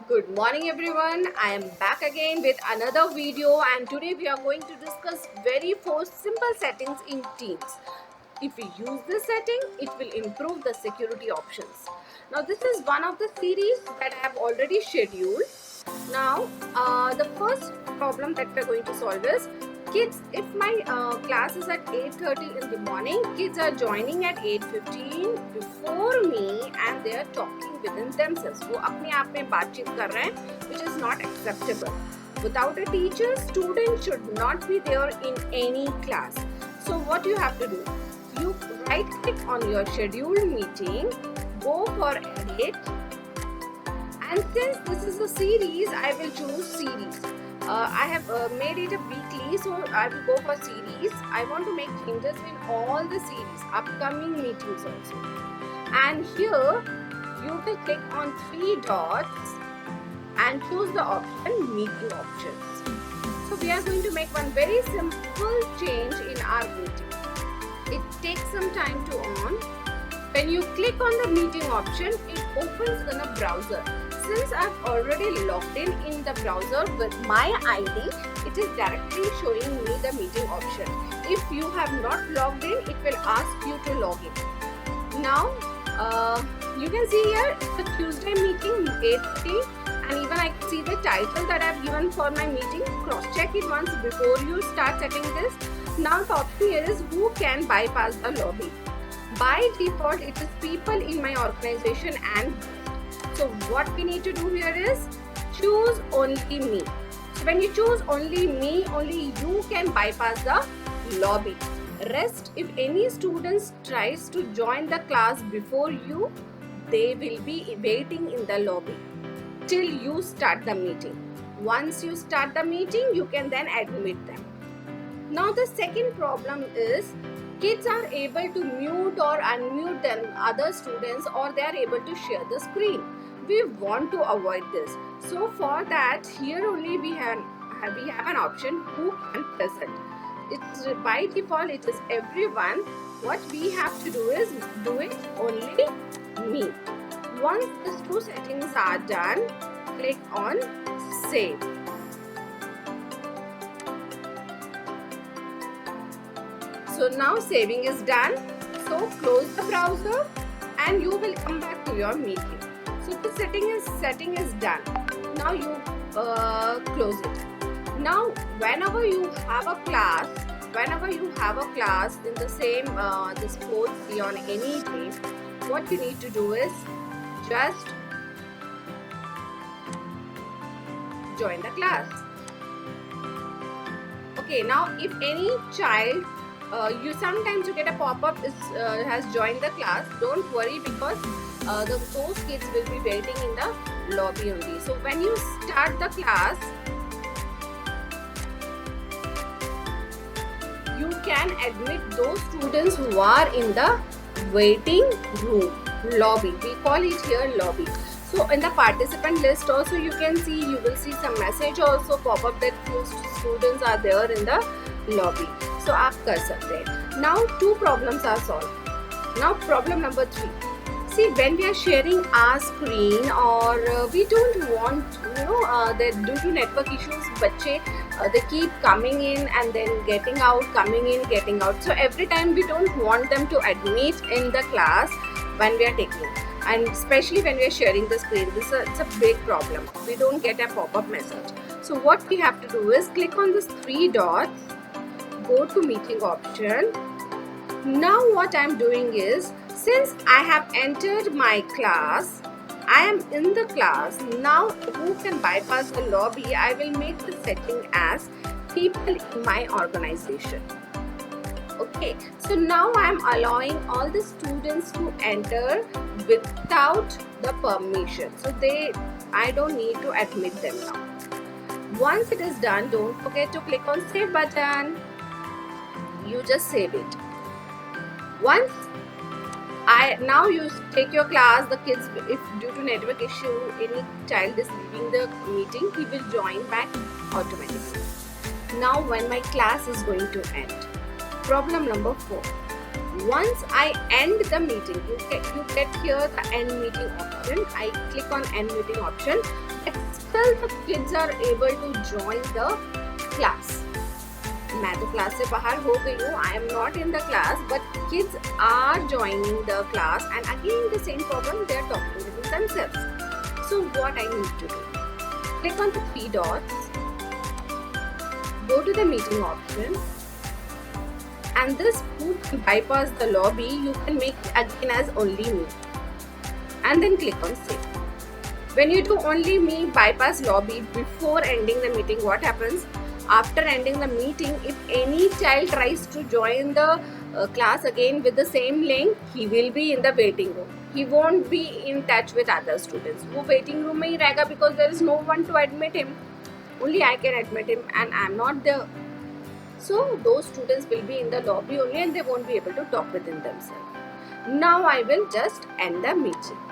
Good morning everyone. I am back again with another video and today we are going to discuss very four simple settings in Teams. If we use this setting, it will improve the security options. Now this is one of the series that I have already scheduled. Now the first problem that we are going to solve is kids. If my class is at 8:30 in the morning, kids are joining at 8:15 before me and they are talking within themselves. वो अपने आप में बातचीत कर रहे हैं, which is not acceptable. Without a teacher, students should not be there in any class. So what you have to do? You right click on your scheduled meeting, go for edit, and since this is a series, I will choose series. I have made it a weekly, so I will go for series. I want to make changes in all the series, upcoming meetings also. And here you will click on three dots and choose the option meeting options. So we are going to make one very simple change in our meeting. It takes some time to on. When you click on the meeting option, it opens in a browser. Since I've already logged in the browser with my ID, it is directly showing me the meeting option. If you have not logged in, it will ask you to log in. Now, you can see here it's a Tuesday meeting, 8:30, and even I can see the title that I've given for my meeting. Cross-check it once before you start setting this. Now the option here is who can bypass the lobby. By default, it is people in my organization and so what we need to do here is choose only me. So when you choose only me, only you can bypass the lobby. Rest, if any students tries to join the class before you, they will be waiting in the lobby till you start the meeting. Once you start the meeting, you can then admit them. Now the second problem is kids are able to mute or unmute them other students, or they are able to share the screen. We want to avoid this. So for that, here only we have an option who can present. It's by default it is everyone. What we have to do is do it only me. Once these two settings are done, click on save. So now saving is done. So close the browser and you will come back to your meeting. So the setting is done. Now you close it. Now whenever you have a class in the same this course on any day, what you need to do is just join the class. Okay, now if any child you sometimes you get a pop-up has joined the class, don't worry because those kids will be waiting in the lobby only. So when you start the class, you can admit those students who are in the waiting room, lobby. We call it here lobby. So in the participant list also you will see some message also pop up that few students are there in the lobby. So आप कर सकते हैं. Now two problems are solved. Now problem number 3. See, when we are sharing our screen or we don't want, that due to network issues, बच्चे they keep coming in and then getting out, coming in, getting out. So every time we don't want them to admit in the class when we are taking, and especially when we are sharing the screen, it's a big problem. We don't get a pop-up message. So what we have to do is click on this three dots, go to meeting option. Now what I am doing is, since I have entered my class, I am in the class. Now who can bypass the lobby? I will make the setting as people in my organization. Okay, so now I am allowing all the students to enter without the permission. So I don't need to admit them now. Once it is done, don't forget to click on save button. You just save it. Once now you take your class, the kids, if due to network issue any child is leaving the meeting, he will join back automatically. Now when my class is going to end. Problem number 4. Once I end the meeting, you get here the end meeting option. I click on end meeting option. still the kids are able to join the class. मैं तो class से बाहर हो गई हूँ, I am not in the class, but kids are joining the class and again the same problem, they are talking with themselves. So what I need to do? Click on the three dots, go to the meeting option, and this would bypass the lobby. You can make it again as only me, and then click on save. When you do only me bypass lobby before ending the meeting, what happens? After ending the meeting, if any child tries to join the class again with the same link, he will be in the waiting room. He won't be in touch with other students. वो waiting room में ही रहेगा because there is no one to admit him. Only I can admit him and I am not there. So those students will be in the lobby only and they won't be able to talk within themselves. Now I will just end the meeting.